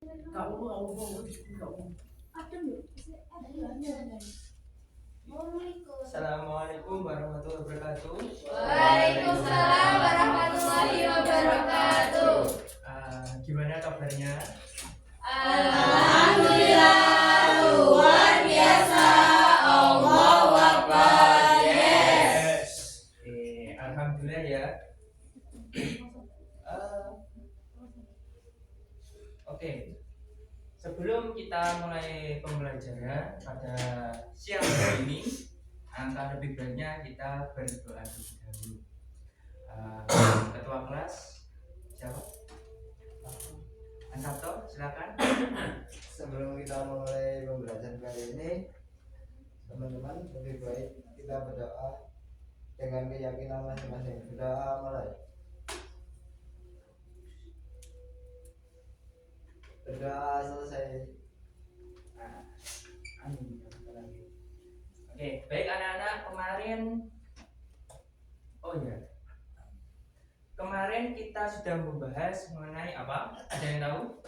Assalamualaikum warahmatullahi wabarakatuh. Waalaikumsalam warahmatullahi wabarakatuh. Gimana kabarnya? Alhamdulillah, luar biasa. Allahu Akbar. Yes. Alhamdulillah ya. Oke. Sebelum kita mulai pembelajaran pada siang hari ini, angka lebih baiknya kita berdoa terlebih dahulu. Ketua kelas siapa? Ansabto, silakan. Sebelum kita mulai pembelajaran kali ini, teman-teman lebih baik kita berdoa dengan keyakinan masing-masing. Berdoa mulai. Berdoa selesai. Oke, baik anak-anak, kemarin kita sudah membahas mengenai apa? Ada yang tahu?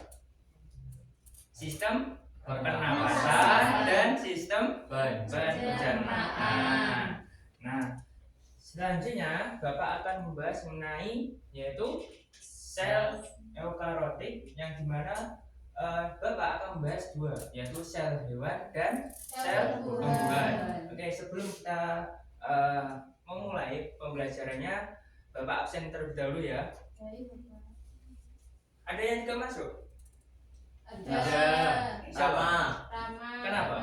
Sistem pernapasan dan sistem pencernaan. Nah, selanjutnya Bapak akan membahas mengenai yaitu sel eukariotik, yang dimana Bapak akan membahas dua, yaitu sel hewan dan sel tumbuhan. Oke, sebelum kita memulai pembelajarannya, Bapak absen terlebih dahulu ya. Ada yang juga masuk? Ada. Siapa? Rama. Kenapa?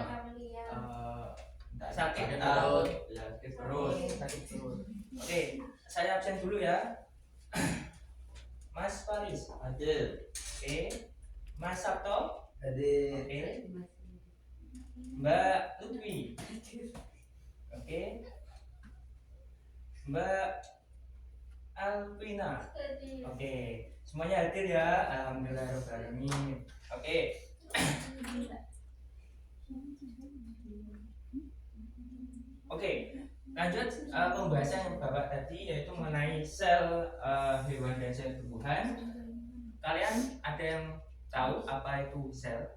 Sakit atau Sakit perut. sakit perut. Oke, saya absen dulu ya. Mas Faris. Hadir. Oke. Mas Sabto. Hadir. Oke. Mbak Lutfi. Oke. Mbak Alvina. Oke. Semuanya hadir ya. Alhamdulillahirobbilalamin. Oke. Oke. Lanjut pembahasan yang Bapak tadi, yaitu mengenai sel hewan dan sel tumbuhan. Kalian ada yang tahu apa itu sel?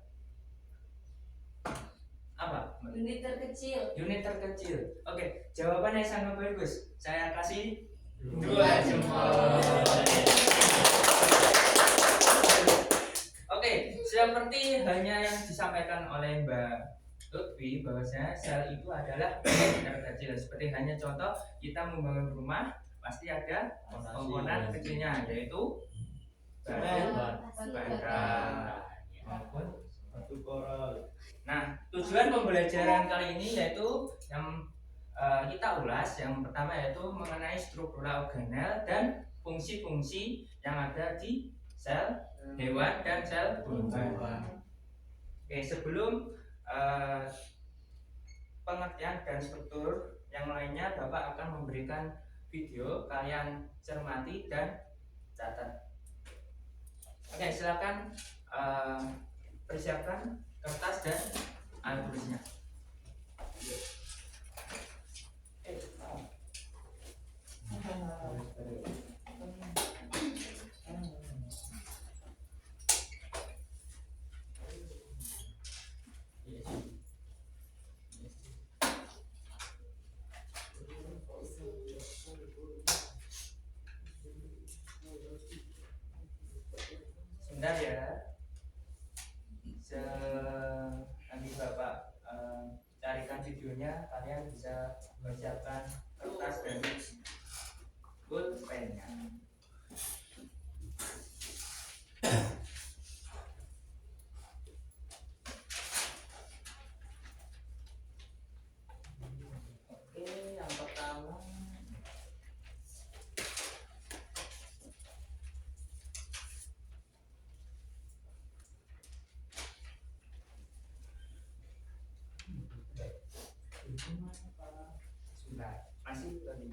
Apa? Unit terkecil. Unit terkecil. Oke, jawabannya sangat bagus. Saya kasih 2 jempol. Oke, seperti hanya yang disampaikan oleh Mbak Lutfi, bahwasanya sel itu adalah unit terkecil. Seperti hanya contoh kita membangun rumah, pasti ada komponen kecilnya, yaitu bata maupun batu korol. Nah, tujuan pembelajaran kali ini yaitu yang kita ulas. Yang pertama yaitu mengenai struktural organel dan fungsi-fungsi yang ada di sel hewan dan sel tumbuhan. Oke, sebelum pengertian dan struktur yang lainnya, Bapak akan memberikan video, kalian cermati dan catat. Oke, silakan persiapkan kertas dan alat tulisnya. Sebentar ya. Nanti Bapak carikan videonya, kalian bisa persiapkan kertas dan pulpennya. Oke, yang pertama sudah masih tadi.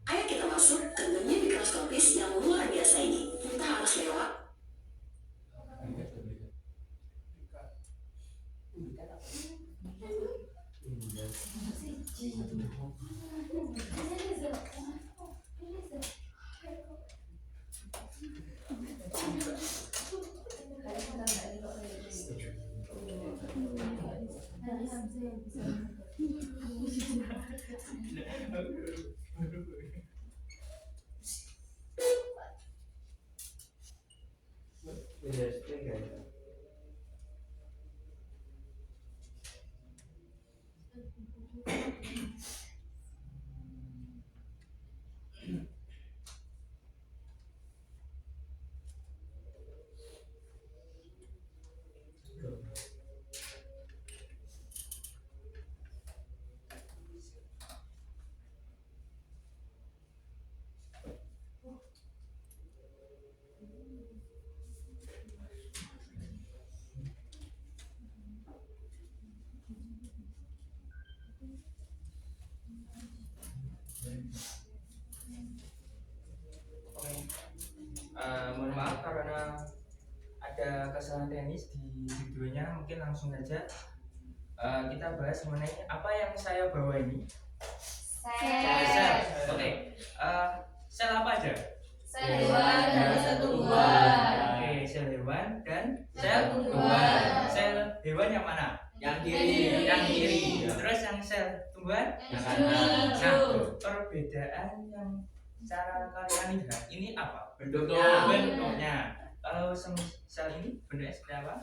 Ayo kita masuk ke dunia mikroskopis. Beda string ya. Oke. Mohon maaf karena ada kesalahan teknis di videonya, mungkin langsung saja kita bahas mengenai apa yang saya bawa ini. Sel. Oke. Sel apa aja? Sel hewan dan sel tumbuhan. Oke, sel hewan dan Sel sel tumbuhan. tumbuhan. Sel hewan yang mana? Yang kiri. Yang kiri. Terus yang sel tumbuhan? Yang Nah, hijau. perbedaan yang cara kalian lihat ini apa? Bentuknya. Bentuknya. Kalau sel ini bentuknya seperti apa?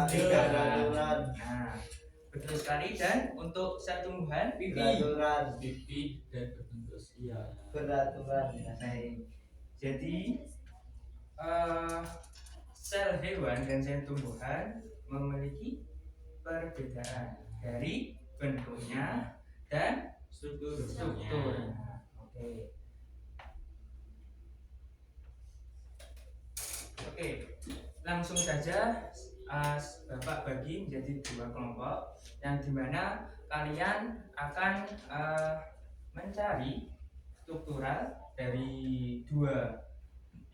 Tiga beraturan. Nah, betul sekali. Dan untuk sel tumbuhan, Beraturan. Pipi dan berbentuk sial. Beraturan. baik. Jadi sel hewan dan sel tumbuhan memiliki perbedaan dari bentuknya dan Struktur. struktur. Oke. Oke, langsung saja Bapak bagi menjadi dua kelompok yang dimana kalian akan mencari struktural dari dua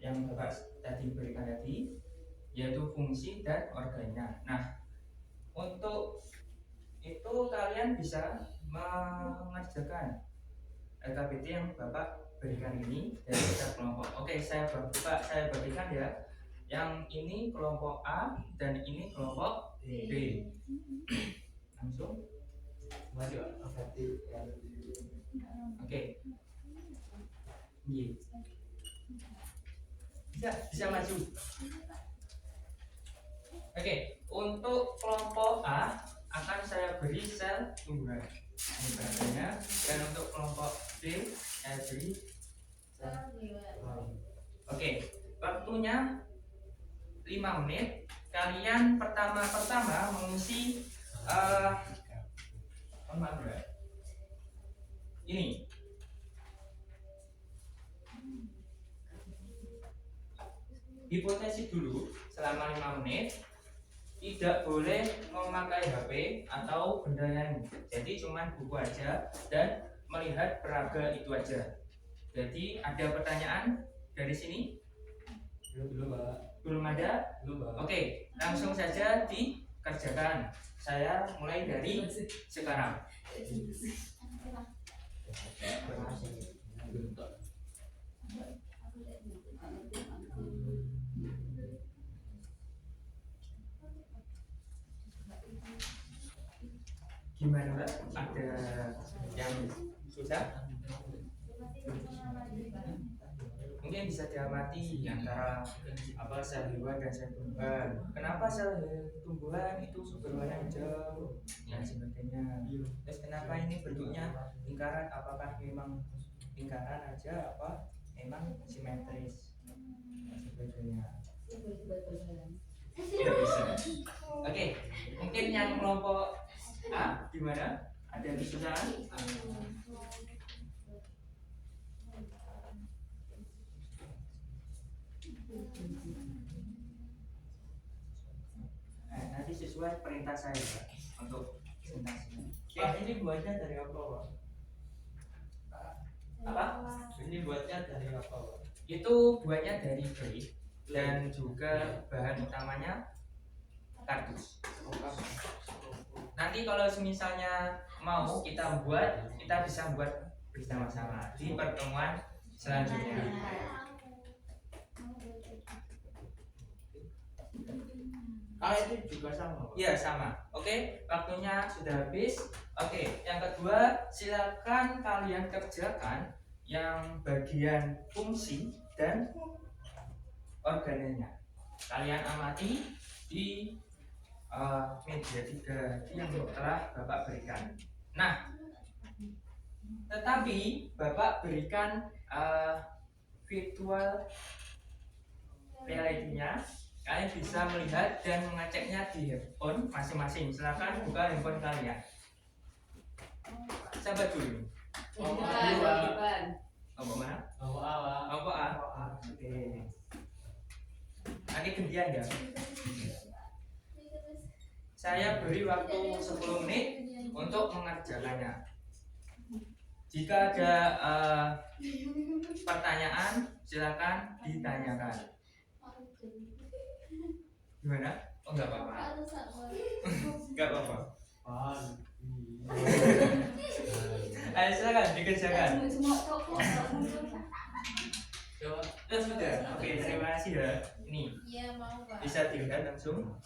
yang Bapak tadi berikan tadi, yaitu fungsi dan organnya. Nah, untuk itu kalian bisa mengerjakan LKPT yang Bapak berikan ini dari setiap kelompok. Oke, saya bagikan ya. Yang ini kelompok A dan ini kelompok B. Langsung. Maju. Berarti yang Oke. Iya. Bisa maju. Oke, untuk kelompok A akan saya beri sel tumbuhan. Ini bahannya. Dan untuk kelompok B saya beri sel. Oke, waktunya 5 menit. Kalian pertama mengisi ini. Hipotesis dulu selama 5 menit. Tidak boleh memakai HP atau benda lain. Jadi cuman buku aja dan melihat peraga itu aja. Jadi ada pertanyaan dari sini? Belum, Pak. Belum ada? Belum, Pak. Oke, langsung saja dikerjakan. Saya mulai dari sekarang. Bentuk. Gimana, Mbak? Ada yang susah? Mungkin bisa diamati antara sel hewan dan sel tumbuhan. Kenapa sel tumbuhan itu berwarna hijau dan sebagainya? Terus kenapa ini bentuknya lingkaran? Apakah memang lingkaran aja apa memang simetris dan sebagainya? Tidak bisa. Oke, mungkin yang kelompok A gimana? Ada yang kesusahan? Nanti sesuai perintah saya Pak, untuk presentasinya. Pak, ini buatnya dari apa, Pak? Apa? Ini buatnya dari apa, Pak? Itu buatnya dari clay dan juga bahan utamanya kardus. Nanti kalau misalnya mau kita buat, kita bisa buat bersama-sama di pertemuan selanjutnya. Kalau itu juga sama, Pak? Iya sama. Oke, waktunya sudah habis. Oke, yang kedua silakan kalian kerjakan yang bagian fungsi dan organelnya. Kalian amati di media 3 yang telah Bapak berikan. Nah, tetapi Bapak berikan virtual reality-nya. Kalian bisa melihat dan mengeceknya di handphone masing-masing. Silakan buka handphone kalian. Siapa dulu? Kelompok mana? Kelompok A. Oke. Nanti gantian ya. Saya beri waktu 10 menit untuk mengerjakannya. Jika ada pertanyaan, silakan ditanyakan. Gimana? Oh, enggak apa-apa. Enggak apa-apa. Ayo silakan dikerjakan. Ya sudah. Oke, terima kasih ya. Ini Iya mau Pak. bisa dilihat langsung.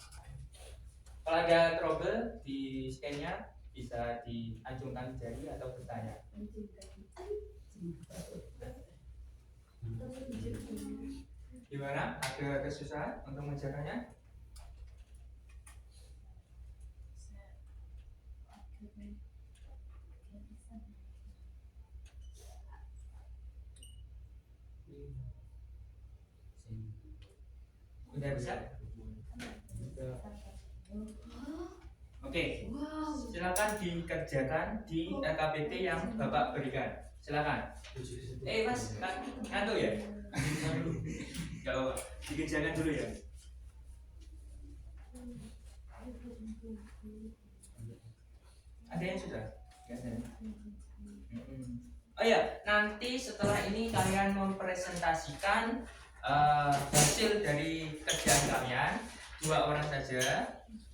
Kalau ada trouble di scan-nya bisa diacungkan jari atau bertanya. Gimana? Ada kesusahan untuk mengerjakannya? Udah bisa? Oke, silakan dikerjakan di LKPT yang Bapak berikan. Silakan. Mas, ngantuk ya? Gak apa-apa, dikerjakan dulu ya. Ada yang sudah? Gak ada. Oh ya, nanti setelah ini kalian mempresentasikan hasil dari kerjaan kalian, 2 orang saja,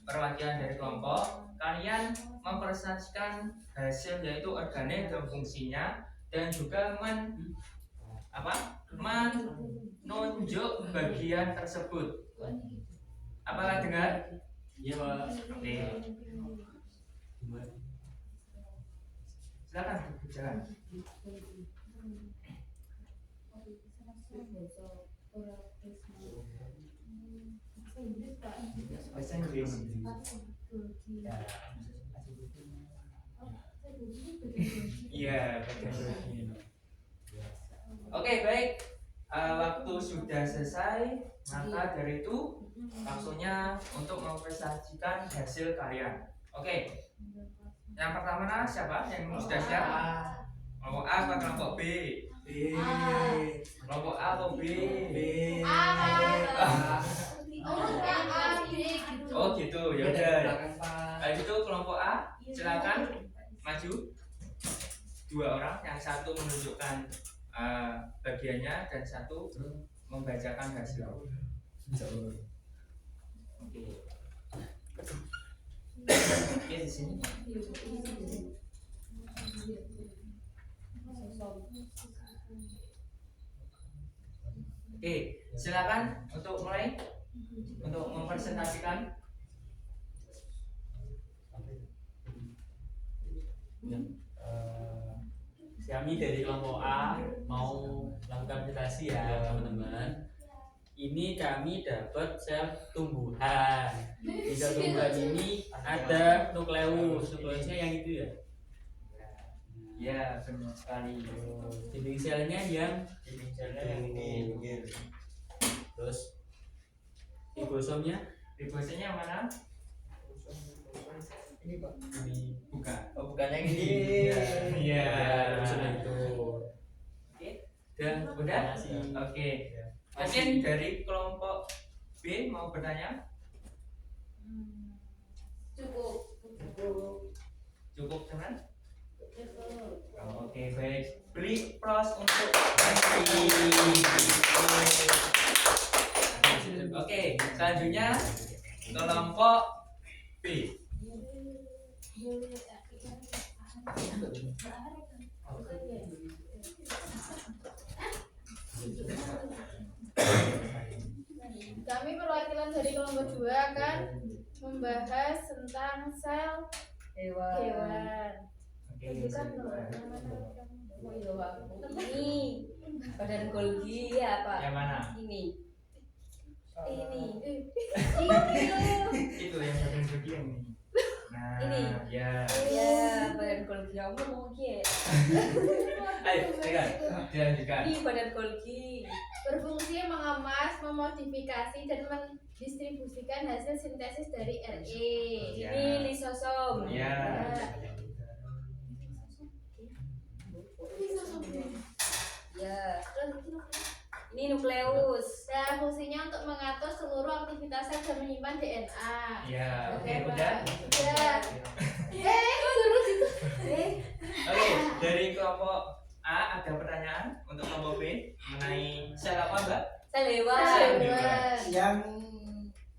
perwakilan dari kelompok. Kalian mempresentasikan hasil yaitu organel dan fungsinya, dan juga menunjuk bagian tersebut. Apakah dengar? Iya, Pak. Oke. Silakan berjalan. Bahasa Inggris. Iya, oke, baik. Waktu sudah selesai, maka dari itu langsungnya untuk mempresentasikan hasil kalian. Oke. Yang pertama siapa yang sudah siap? Kelompok A atau kelompok B? Kelompok A atau B? Oh gitu, ya udah. Itu kelompok A, silakan maju. 2 orang, yang satu menunjukkan bagiannya dan satu membacakan hasil. Oke. Oke, di sini. Oke, silakan untuk mulai untuk mempresentasikan. Kami dari kelompok A mau melakukan presentasi ya teman-teman. Ini kami dapat sel tumbuhan. Di sel tumbuhan ini ada nukleus. Nukleusnya yang itu ya? Ya, benar sekali. Dinding selnya yang ini. terus ribosomnya Ribosomnya mana? Ini Pak. ini Bukan. Oh, bukan yang ini. Iya. Iya. ribosomnya itu. Oke. Dan udah? Oke. Mungkin dari kelompok B mau bertanya? Cukup. Cukup teman? Cukup. Oh, oke, baik. Beri plus untuk Oke, selanjutnya kelompok B. Kami perwakilan dari kelompok 2 akan membahas tentang sel hewan. Oke, Tunjukkan loh, Ini badan Golgi apa? yang mana? Ini Ini. Itu yang bagian ini. Nah, Ini. ya. Ya, badan Golgi kamu mau ya. Ayo, dilanjutkan. Ini badan Golgi. Berfungsi mengemas, memodifikasi dan mendistribusikan hasil sintesis dari RE. Ya. Ini lisosom. Ya. Ya. Ini nukleus. Nah, fungsinya untuk mengatur seluruh aktivitas sel dan menyimpan DNA. Ya, oke, Oke, udah. Udah. Terus itu. Oke, dari kelompok A ada pertanyaan untuk kelompok B mengenai sel apa, Mbak? Sel hewan. Hewan. Yang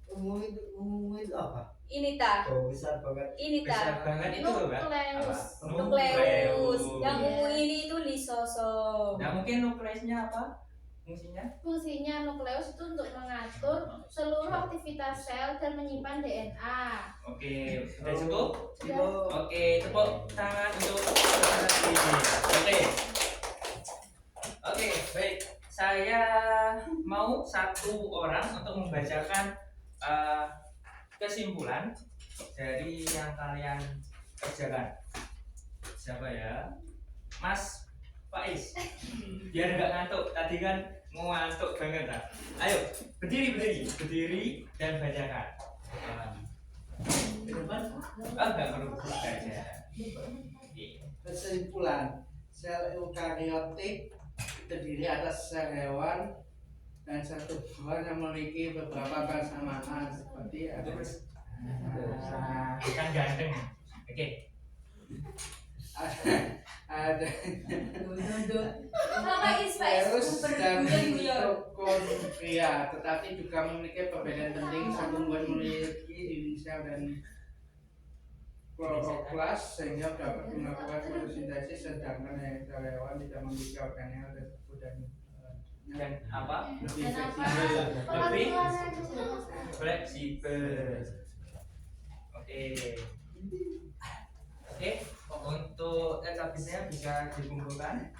umum itu apa? Ini ta. Oh, besar banget. Ini Besar ta. banget itu loh, Mbak. Nukleus. Apa? Nukleus. Yang Iya. ungu ini itu lisosom. Nah, mungkin nukleusnya apa? Fungsinya? Fungsinya nukleus itu untuk mengatur seluruh aktivitas sel dan menyimpan DNA. Oke, sudah cukup? Cukup. Oke, tepuk tangan untuk saudara ini. Oke. Oke, baik. Saya mau satu orang untuk membacakan kesimpulan dari yang kalian kerjakan. Siapa ya? Mas Faiz. Biar nggak ngantuk. Tadi kan mau ngantuk banget lah. Ayo, berdiri dan bacakan. Ke depan. Nggak perlu baca. Kesimpulan, sel eukariotik terdiri atas sel hewan dan sel tumbuhan yang memiliki beberapa kesamaan seperti ada Kan ganteng. Oke. ada Sama virus dan berguyon-guyon. mitokondria, tetapi juga memiliki perbedaan penting. Sel tumbuhan memiliki dinding sel dan kloroplas sehingga dapat melakukan fotosintesis, sedangkan yang sel hewan tidak memiliki organel tersebut Dan apa? lebih Dan apa? fleksibel. Lebih Pelan-pelan. fleksibel. Oke. Oke, untuk database-nya bisa dikumpulkan.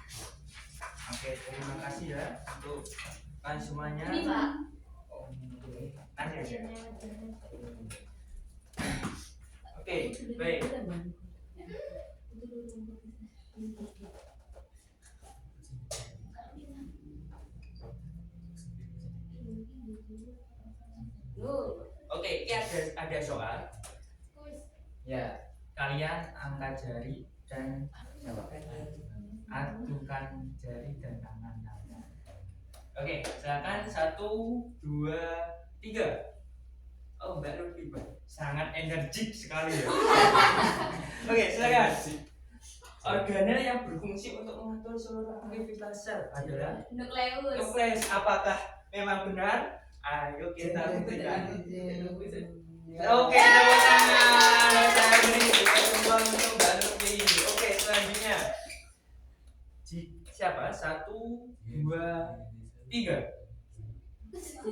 Oke, terima kasih ya untuk kalian semuanya. Ini Pak. Nanti aja. Oke, baik. Oke, ini ada soal. Ya, kalian angkat jari dan jawab. Adukan jari dan tangan kalian. Oke, silakan 1, 2, 3. Oh, Mbak Rupi, Mbak. Sangat energik sekali ya. Oke, silakan. Organel yang berfungsi untuk mengatur seluruh aktivitas sel adalah Nukleus. nukleus. Apakah memang benar? Ayo kita buktikan. Oke, tepuk tangan. Saya beri kembang untuk Mbak Rupi. Oke, selanjutnya. Siapa? 1, 2, 3.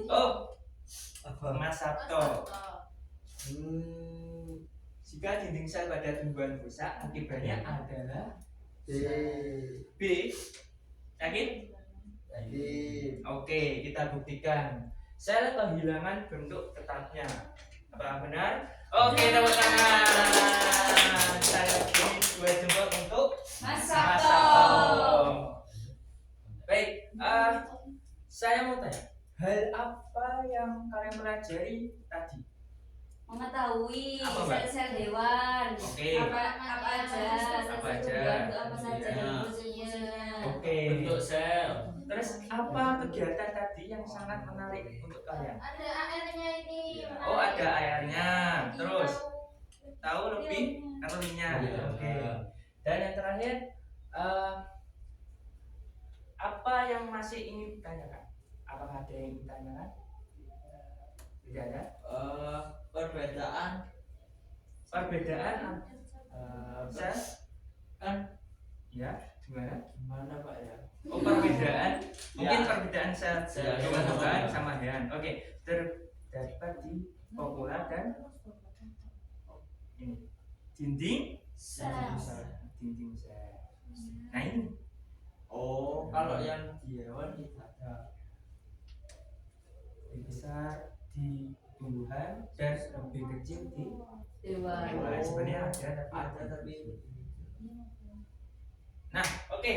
Oh, Mas Sabto. Jika dinding sel pada tumbuhan rusak, akibatnya adalah B. Yakin? Jadi Oke, kita buktikan. Sel kehilangan bentuk tetapnya. Apa benar? Oke, tepuk tangan. Saya beri 2 jempol untuk Mas Mas Sabto. Sabto. Baik, saya mau tanya, hal apa yang kalian pelajari tadi? Mengetahui Apa, Mbak? sel-sel hewan. Oke. Apa aja? Apa aja? Sel-sel tumbuhan itu apa saja Ya. dan fungsinya. Oke. Bentuk sel. Terus apa kegiatan tadi yang sangat menarik untuk kalian? Ada AR-nya ini. Oh, ada airnya. Terus tahu lebih artinya. Iya. Oke. Dan yang terakhir, apa yang masih ingin ditanyakan? Apakah ada yang ditanyakan? Tidak ada. Perbedaan Perbedaan sel kan ya gimana? gimana Pak ya? Oh, perbedaan mungkin Ya. perbedaan sel Ya, hewan-hewan sama. sama hewan. Oke, terdapat di popula dan ini dinding Sel. dinding sel. Nah ini Oh, kalau yang di hewan tidak ada. bisa besar di tumbuhan dan lebih kecil di Dewa. hewan. Sebenarnya ada tapi nah oke.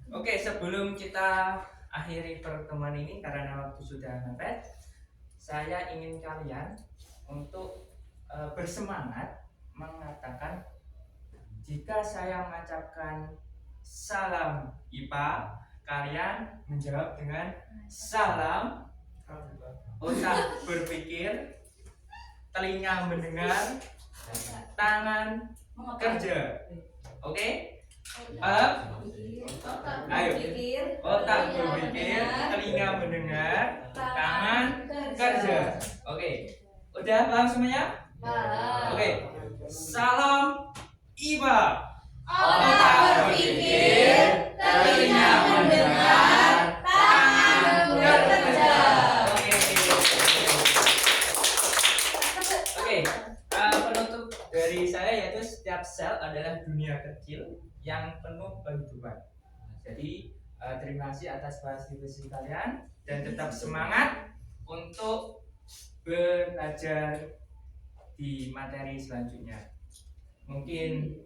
Oke, sebelum kita akhiri pertemuan ini karena waktu sudah mepet, saya ingin kalian untuk bersemangat mengatakan jika saya mengucapkan salam IPA, kalian menjawab dengan salam, otak berpikir, telinga mendengar, tangan kerja. Oke? Paham? Ayo. Otak berpikir, telinga mendengar, tangan kerja. Oke. Udah paham semuanya? Oke. Salam IPA. Otak berpikir, telinga mendengar, tangan bekerja. Oke, penutup dari saya yaitu setiap sel adalah dunia kecil yang penuh kehidupan. Jadi terima kasih atas partisipasi kalian dan tetap semangat untuk belajar di materi selanjutnya. Mungkin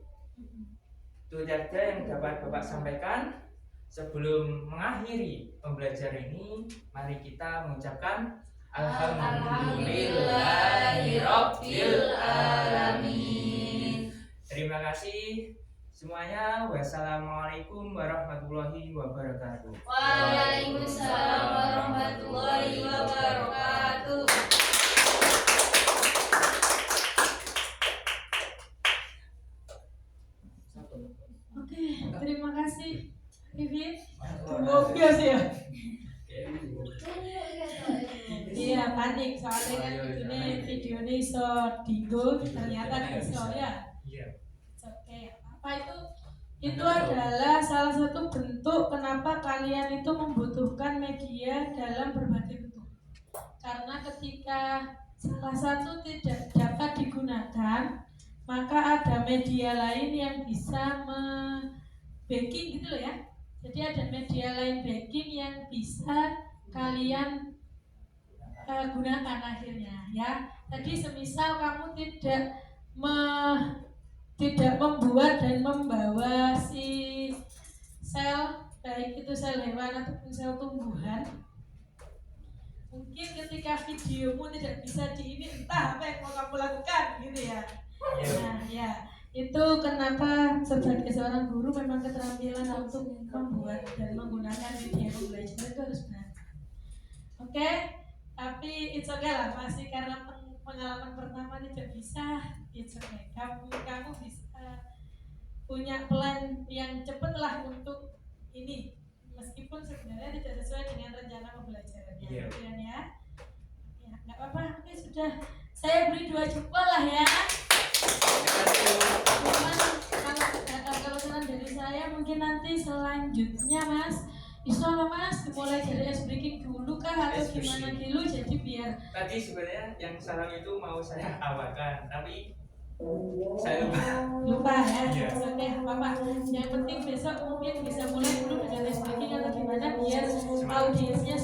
itu saja yang dapat Bapak sampaikan. Sebelum mengakhiri pembelajaran ini, mari kita mengucapkan Alhamdulillahirabbil alamin. Terima kasih semuanya. Wassalamualaikum warahmatullahi wabarakatuh. Waalaikumsalam warahmatullahi wabarakatuh. Oke, terima kasih Vivit. Tunggu biasa ya. Iya, panik soalnya kan video ini iso digo ternyata iso ya. Iya. Oke, apa itu? Itu adalah salah satu bentuk kenapa kalian itu membutuhkan media dalam berbagai bentuk. Karena ketika salah satu tidak dapat digunakan, maka ada media lain yang bisa backing gitu loh ya. Jadi ada media lain backing yang bisa kalian gunakan akhirnya ya. Tadi semisal kamu tidak membuat dan membawa si sel, baik itu sel hewan ataupun sel tumbuhan, mungkin ketika videomu tidak bisa ini entah apa yang mau kamu lakukan gitu ya. Nah ya, itu kenapa sebagai seorang guru memang keterampilan untuk membuat dan menggunakan media pembelajaran itu harus benar. Oke, tapi it's okay lah, masih karena pengalaman pertama tidak bisa, it's okay. Kamu bisa punya plan yang cepat lah untuk ini, meskipun sebenarnya tidak sesuai dengan rencana pembelajarannya, Iya. ya. Ya, nggak apa-apa. Oke, sudah. Saya beri 2 jempol lah ya. Kalau saran dari saya mungkin nanti selanjutnya Mas, bisa lah Mas, mulai dari ice breaking dulu kah atau gimana dulu, jadi biar Tadi sebenarnya yang salam itu mau saya awalkan, tapi saya lupa ya. Iya. Oke, apa-apa. Yang penting besok mungkin bisa mulai dulu dengan ice breaking atau gimana biar audiensnya